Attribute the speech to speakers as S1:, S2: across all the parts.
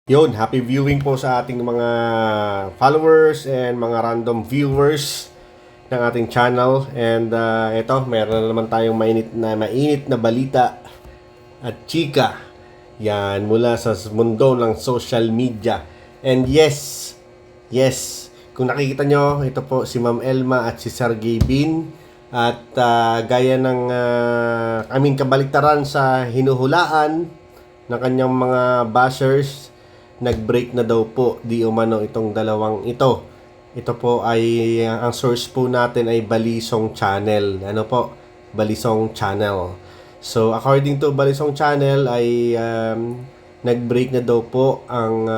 S1: Yun, happy viewing po sa ating mga followers and mga random viewers ng ating channel. And ito, meron na naman tayong mainit na balita at chika. Yan, mula sa mundo ng social media. And yes, kung nakikita nyo, ito po si Ma'am Elma at si Sergey Bin. At gaya ng kabaliktaran sa hinuhulaan ng kanyang mga bashers, nag-break na daw po di umano itong dalawang ito. Ito po ay ang source po natin ay Balisong Channel. Ano po? Balisong Channel. So according to Balisong Channel ay nag-break na daw po ang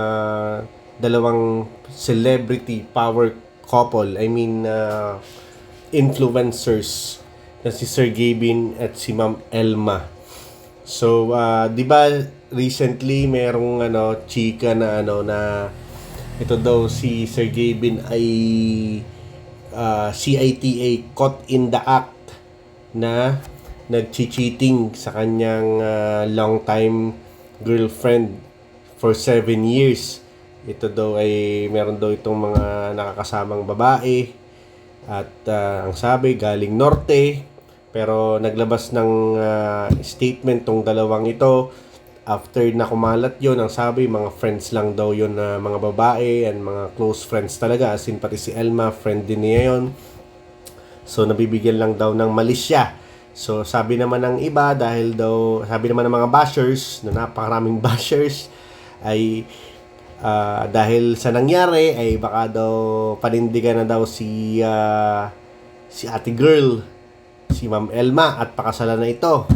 S1: dalawang celebrity power couple. I mean influencers na si Sergey Bin at si Ma'am Elma. So, 'di ba recently merong chika na na ito daw si Sergey Bin ay CITA, caught in the act, na nag-cheating sa kanyang long time girlfriend for 7 years. Ito daw ay meron daw itong mga nakakasamang babae at ang sabi galing norte. Pero naglabas ng statement tong dalawang ito after na kumalat yon. Ang sabi, mga friends lang daw yon na mga babae and mga close friends talaga. As in, pati si Elma, friend din niya yon. So, nabibigyan lang daw ng malisya. So, sabi naman ng iba, sabi naman ng mga bashers, na napakaraming bashers, ay dahil sa nangyari, ay baka daw panindigan na daw si ate girl, si Ma'am Elma, at pakasalan na ito.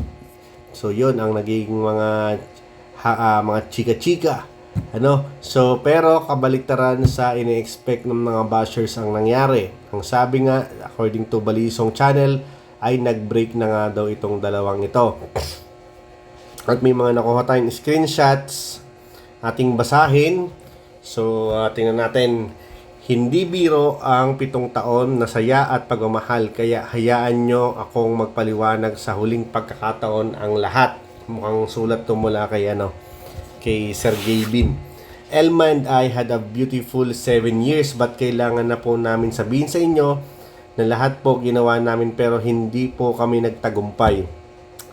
S1: So yun ang naging mga chika-chika. So pero kabaliktaran sa ini-expect ng mga bashers ang nangyari. Ang sabi nga, according to Balisong Channel, ay nag-break na nga daw itong dalawang ito. At may mga nakuha tayong screenshots ating basahin. So tingnan natin. Hindi biro ang 7 taon na saya at pagmamahal, kaya hayaan nyo akong magpaliwanag sa huling pagkakataon ang lahat. Mukhang sulat to mula kay Sergey Bin. Elma and I had a beautiful 7 years, but kailangan na po namin sabihin sa inyo na lahat po ginawa namin pero hindi po kami nagtagumpay.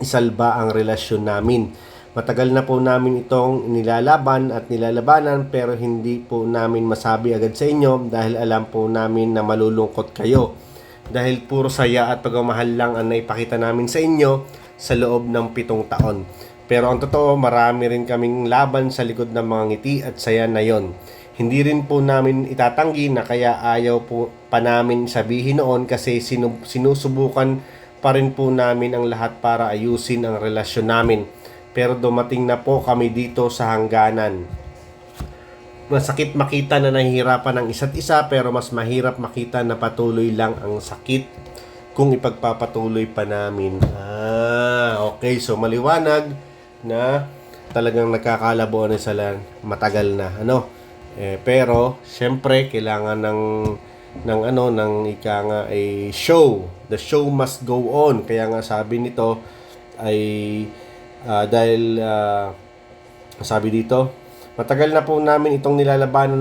S1: Isalba ang relasyon namin. Matagal na po namin itong nilalaban at nilalabanan pero hindi po namin masabi agad sa inyo dahil alam po namin na malulungkot kayo. Dahil puro saya at pagmamahal lang ang naipakita namin sa inyo sa loob ng 7 taon. Pero ang totoo, marami rin kaming laban sa likod ng mga ngiti at saya na yon. Hindi rin po namin itatanggi na kaya ayaw po pa namin sabihin noon kasi sinusubukan pa rin po namin ang lahat para ayusin ang relasyon namin. Pero dumating na po kami dito sa hangganan. Masakit makita na nahihirapan ang isa't isa, pero mas mahirap makita na patuloy lang ang sakit kung ipagpapatuloy pa namin. Okay. So maliwanag na talagang nagkakalabuan na sila matagal na. Pero syempre kailangan ng ika nga ay show. The show must go on. Kaya nga sabi nito ay dahil sabi dito, matagal na po namin itong nilalaban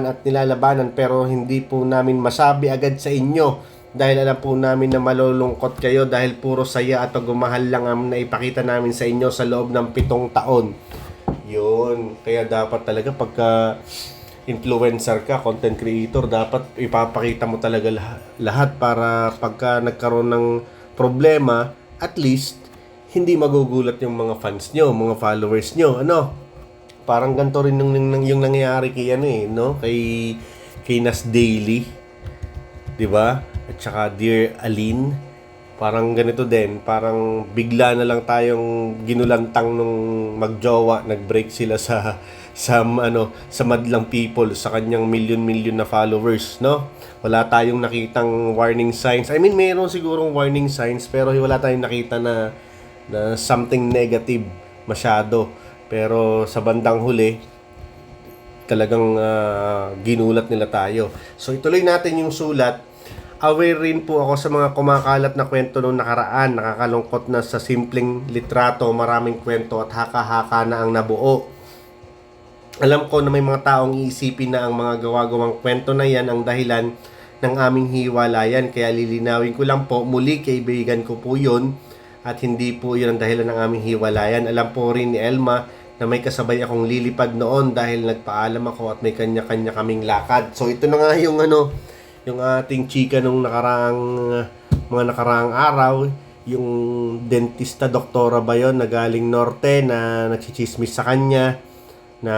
S1: at nilalabanan pero hindi po namin masabi agad sa inyo dahil alam po namin na malulungkot kayo dahil puro saya at pagmamahal lang ang naipakita namin sa inyo sa loob ng 7 taon. Yun, kaya dapat talaga pagka influencer ka, content creator, dapat ipapakita mo talaga lahat para pagka nagkaroon ng problema, at least hindi magugulat yung mga fans nyo, mga followers nyo. Parang ganito rin yung nangyayari kay Nas Daily, 'di ba? At saka Dear Aline, parang ganito din, parang bigla na lang tayong ginulantang nung magjowa, nag-break sila sa madlang people, sa kanyang million na followers, Wala tayong nakitang warning signs. I mean, mayroon sigurong warning signs pero wala tayong nakita na something negative masyado. Pero sa bandang huli, talagang ginulat nila tayo. So ituloy natin yung sulat. Aware rin po ako sa mga kumakalat na kwento noong nakaraan. Nakakalungkot na sa simpleng litrato, maraming kwento at haka-haka na ang nabuo. Alam ko na may mga taong iisipin na ang mga gawa-gawang kwento na yan ang dahilan ng aming hiwalayan. Kaya lilinawin ko lang po, muli kaibigan ko po yun at hindi po yun ang dahilan ng aming hiwalayan. Alam po rin ni Elma na may kasabay akong lilipad noon dahil nagpaalam ako at may kanya-kanya kaming lakad. So ito na nga yung yung ating chika nung mga nakaraang araw, yung dentista doktora ba yun na galing norte na nagsichismis sa kanya na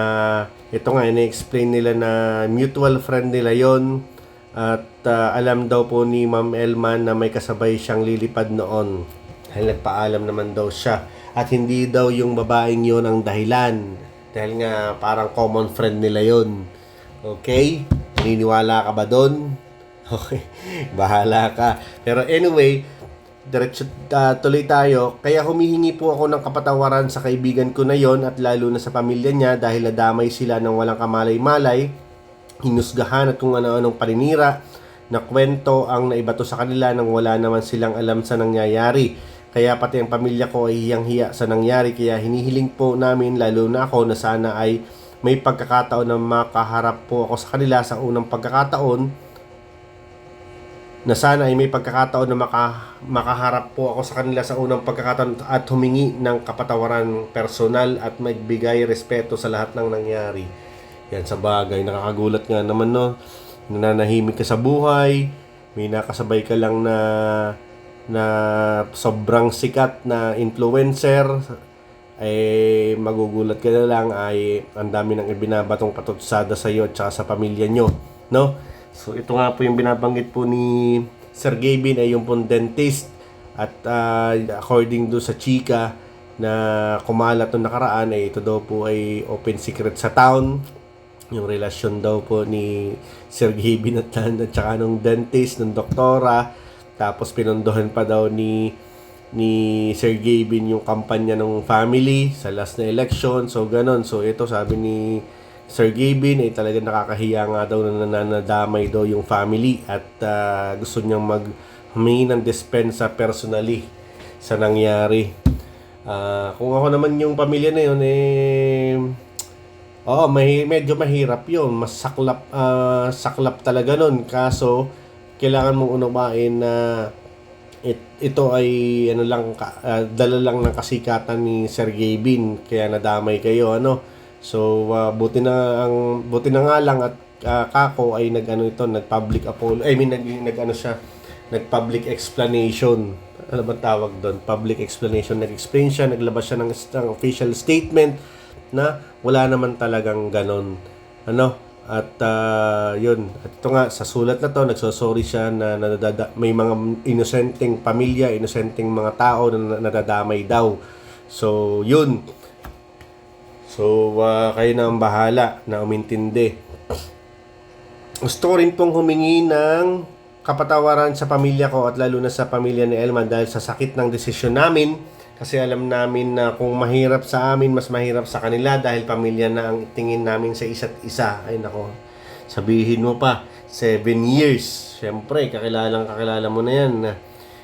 S1: ito nga ini-explain nila na mutual friend nila yon at alam daw po ni Ma'am Elma na may kasabay siyang lilipad noon dahil nagpaalam naman daw siya at hindi daw yung babaeng yon ang dahilan dahil nga parang common friend nila yon. Okay? Naniniwala ka ba doon? Okay, bahala ka. Pero anyway, diretso tuloy tayo. Kaya humihingi po ako ng kapatawaran sa kaibigan ko na yon at lalo na sa pamilya niya dahil nadamay sila ng walang kamalay-malay, hinusgahan at kung ano-anong paninira na kwento ang naibato sa kanila nang wala naman silang alam sa nangyayari. Kaya pati ang pamilya ko ay hiyang-hiya sa nangyari. Kaya hinihiling po namin, lalo na ako, na sana ay may pagkakataon na makaharap po ako sa kanila sa unang pagkakataon na sana ay may pagkakataon na makaharap po ako sa kanila sa unang pagkakataon at humingi ng kapatawaran personal at magbigay respeto sa lahat ng nangyari. Yan sa bagay, nakakagulat nga naman no. Nananahimik ka sa buhay, may nakasabay ka lang na sobrang sikat na influencer, ay magugulat ka na lang ay ang dami ng ibinabatong patutsada sa iyo at saka sa pamilya nyo, no? So ito nga po yung binabanggit po ni Sir Gavin ay yung pong dentist at according do sa chika na kumalat nung nakaraan ay ito daw po ay open secret sa town yung relasyon daw po ni Sir Gavin at saka nung dentist, nung doktora, tapos pinondohan pa daw ni Sir Gavin yung kampanya ng family sa last na election. So ganon, so ito sabi ni Sir Gavin ay talaga nakakahiya nga daw na nanadamay daw yung family at gusto niyang humingi ng dispensa personally sa nangyari. Kung ako naman yung pamilya na yun medyo mahirap yun, mas saklap talaga nun. Kaso kailangan mong unawain na ito ay dala lang ng kasikatan ni Sir Gavin kaya nadamay kayo So buti na nga lang at kako ay nag-public apology. Nag-public explanation. Ano ba tawag doon? Public explanation. Nag-explain siya, naglabas siya ng official statement na wala naman talagang ganon. At yun. At ito nga, sa sulat na to, nagsosorry siya na may mga inosenteng pamilya, inosenteng mga tao na nadadamay daw. So, yun. So, kayo na ang bahala na umintindi. Gusto ko rin pong humingi ng kapatawaran sa pamilya ko at lalo na sa pamilya ni Elma dahil sa sakit ng desisyon namin. Kasi alam namin na kung mahirap sa amin, mas mahirap sa kanila dahil pamilya na ang tingin namin sa isa't isa. Ay nako, sabihin mo pa, 7 years. Siyempre, kakilala mo na yan.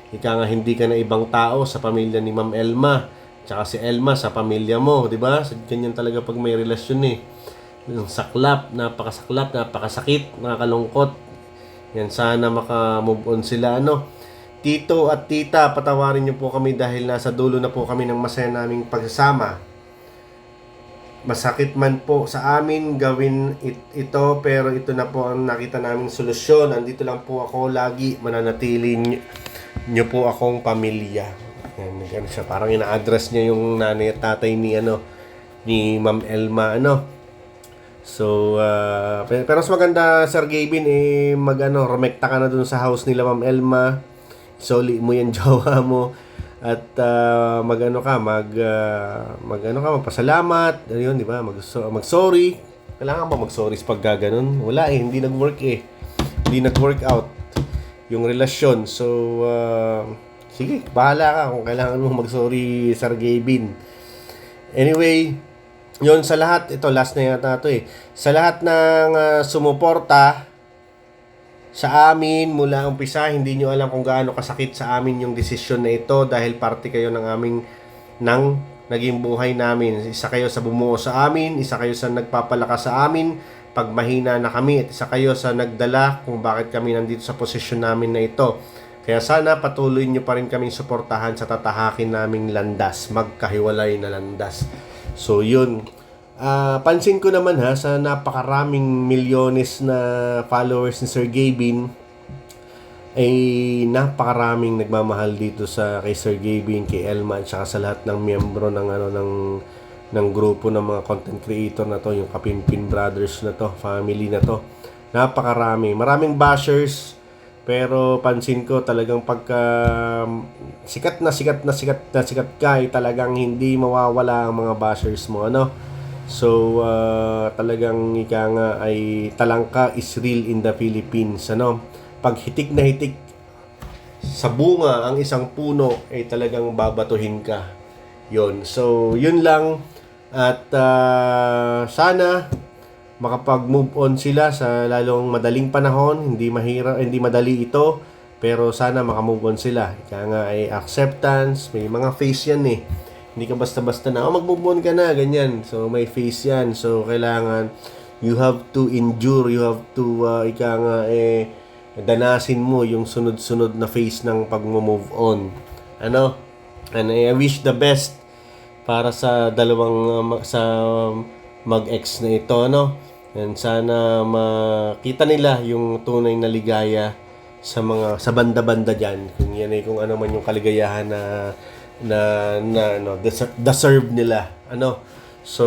S1: Ika nga hindi ka na ibang tao sa pamilya ni Ma'am Elma. Tsaka si Elma sa pamilya mo, di ba? Ganyan talaga pag may relasyon Yung saklap, napakasakit, nakakalungkot. Yan, sana maka-move on sila, Tito at tita, patawarin niyo po kami dahil nasa dulo na po kami ng masaya naming pagsasama. Masakit man po sa amin gawin ito, pero ito na po ang nakita naming solusyon. Andito lang po ako lagi, mananatili niyo po akong pamilya. Yan, siya, parang ina-address niya yung nanay at tatay ni Ma'am Elma, So, pero mas maganda, Sir Gavin, rumekta ka na dun sa house nila Ma'am Elma. Soli mo yan jowa mo at magpasalamat, ayun, di ba? Mag-sorry. Kailangan ba mag-sorry sa paggaganon? Wala hindi nag-work Hindi nag-work out yung relasyon. So, sige, bahala ka kung kailangan mo mag-sorry, Sir Gavin. Anyway, yon sa lahat, ito last na yata ito sa lahat ng sumuporta sa amin mula umpisa, hindi nyo alam kung gaano kasakit sa amin yung desisyon na ito dahil parte kayo ng naging buhay namin. Isa kayo sa bumuo sa amin, isa kayo sa nagpapalakas sa amin pag mahina na kami, at isa kayo sa nagdala kung bakit kami nandito sa posisyon namin na ito. Kaya sana patuloy nyo pa rin kaming suportahan sa tatahakin naming landas, magkahiwalay na landas. So yun, pansin ko naman sa napakaraming milyones na followers ni Sir Gavin, ay napakaraming nagmamahal dito sa kay Sir Gavin, kay Elma, at saka sa lahat ng miyembro ng ng grupo ng mga content creator na to, yung Kapimpin Brothers na to, family na to. Napakarami, maraming bashers, pero pansin ko talagang pagka sikat ka, ay talagang hindi mawawala ang mga bashers mo, So talagang ika nga ay talangka is real in the Philippines, Pag hitik na hitik sa bunga ang isang puno, ay talagang babatuhin ka. Yon. So, yun lang. At sana makapag-move on sila sa lalong madaling panahon. Hindi madali ito, pero sana makamove on sila. Kaya nga ay acceptance, may mga face yan eh. Hindi ka basta-basta na, mag-move on ka na, ganyan. So, may face yan. So, kailangan, you have to endure, you have to, danasin mo yung sunod-sunod na phase ng pag-move on. And I wish the best para sa dalawang sa mag-ex na ito, And sana makita nila yung tunay na ligaya sa banda-banda diyan. Kung yan ay kung ano man yung kaligayahan na deserve nila, So,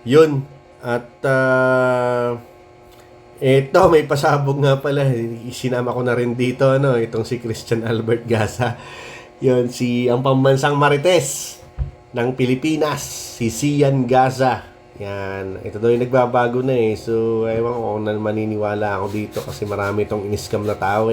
S1: yun. At ito, may pasabog nga pala. Isinama ko na rin dito, itong si Christian Albert Gaza. Yun, ang pambansang Marites ng Pilipinas, si Sian Gaza. Yan, ito daw yung nagbabago na eh. So, ewan ko kung maniniwala ako dito kasi marami itong in-scam na tao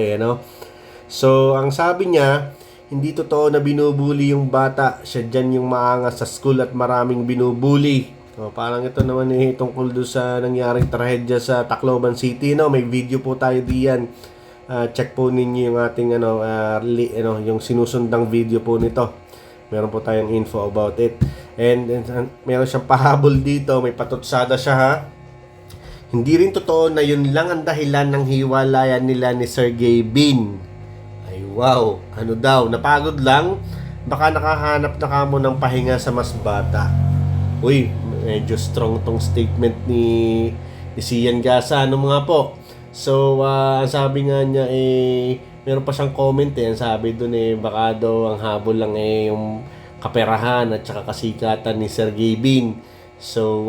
S1: So, ang sabi niya, hindi totoo na binubuli yung bata. Siya dyan yung maangas sa school at maraming binubuli. Parang ito naman tungkol doon sa nangyaring trahedya sa Tacloban City, May video po tayo diyan. Check po ninyo yung ating yung sinusundang video po nito. Meron po tayong info about it. And meron siyang pahabol dito, may patutsada siya Hindi rin totoo na yun lang ang dahilan ng hiwalayan nila ni Sir Gavin. Ay wow, ano daw, napagod lang? Baka nakahanap na kamo ng pahinga sa mas bata. Uy, medyo strong tong statement ni Sian Gaza. Ano mga po? So, ang sabi nga niya meron pa siyang comment ang sabi doon baka daw ang habol lang yung kaperahan at saka kasikatan ni Sir Gavin. So,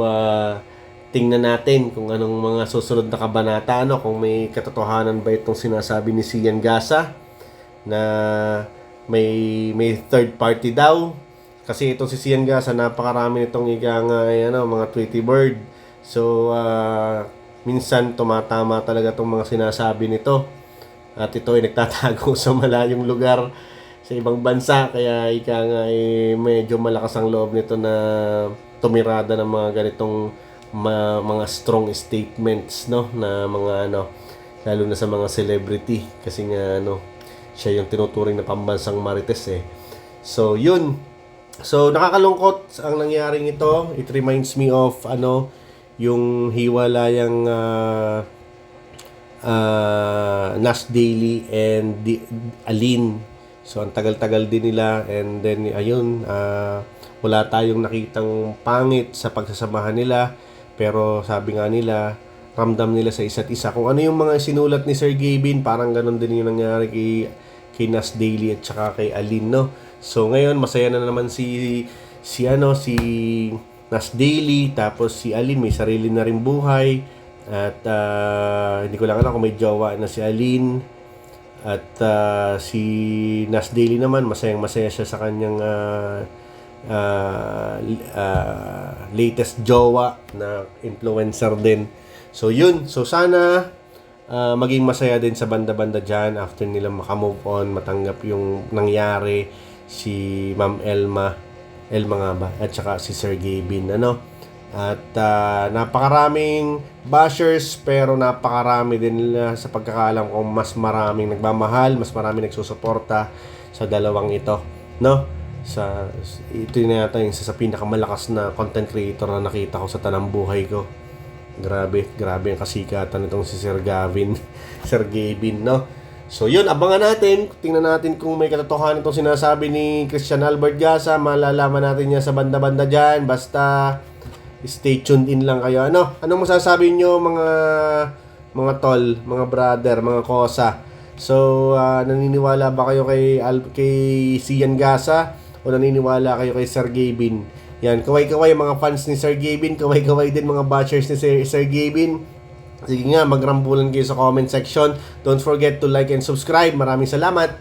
S1: tingnan natin kung anong mga susunod na kabanata, kung may katotohanan ba itong sinasabi ni Sian Gaza na may third party daw. Kasi itong si Sian Gaza, napakarami nitong mga Tweety Bird. So, minsan tumatama talaga itong mga sinasabi nito. At ito ay nagtatago sa malayong lugar sa ibang bansa. Kaya medyo malakas ang loob nito na tumirada ng mga ganitong mga strong statements, na mga lalo na sa mga celebrity. Kasi nga siya yung tinuturing na pambansang Marites So, yun. So, nakakalungkot ang nangyaring ito. It reminds me of yung hiwalayang Nas Daily and Alin. So, ang tagal-tagal din nila. And then, ayun, wala tayong nakitang pangit sa pagsasamahan nila. Pero sabi nga nila, ramdam nila sa isa't isa. Kung ano yung mga sinulat ni Sir Gavin, parang ganun din yung nangyari kay Nas Daily at saka kay Alin, So, ngayon, masaya na naman si Nas Daily, tapos si Alin may sarili na rin buhay. At hindi ko lang alam kung may jowa na si Alin. At si Nas Daily naman, masayang-masaya siya sa kanyang latest jowa na influencer din. So, yun. So, sana maging masaya din sa banda-banda dyan after nila makamove on, matanggap yung nangyari si Ma'am Elma nga ba, at saka si Sir Gavin, At napakaraming bashers, pero napakarami din nila sa pagkakaalam ko mas maraming nagmamahal, mas maraming nagsusuporta sa dalawang ito, ito na yata yung isa sa pinakamalakas na content creator na nakita ko sa tanang buhay ko. Grabe ang kasikatan nitong si Sir Gavin. Sir Gavin, no? So yun, abangan natin. Tingnan natin kung may katotohanan itong sinasabi ni Christian Albert Gasa. Malalaman natin yan sa banda-banda dyan. Basta stay tuned in lang kayo. Anong masasabi nyo mga tol, mga brother, mga kosa? So naniniwala ba kayo kay Sian Gasa o naniniwala kayo kay Sir Gavin? Yan, kaway-kaway mga fans ni Sir Gavin, kaway-kaway din mga bashers ni Sir Gavin. Sige nga, magrambulan kayo sa comment section. Don't forget to like and subscribe. Maraming salamat.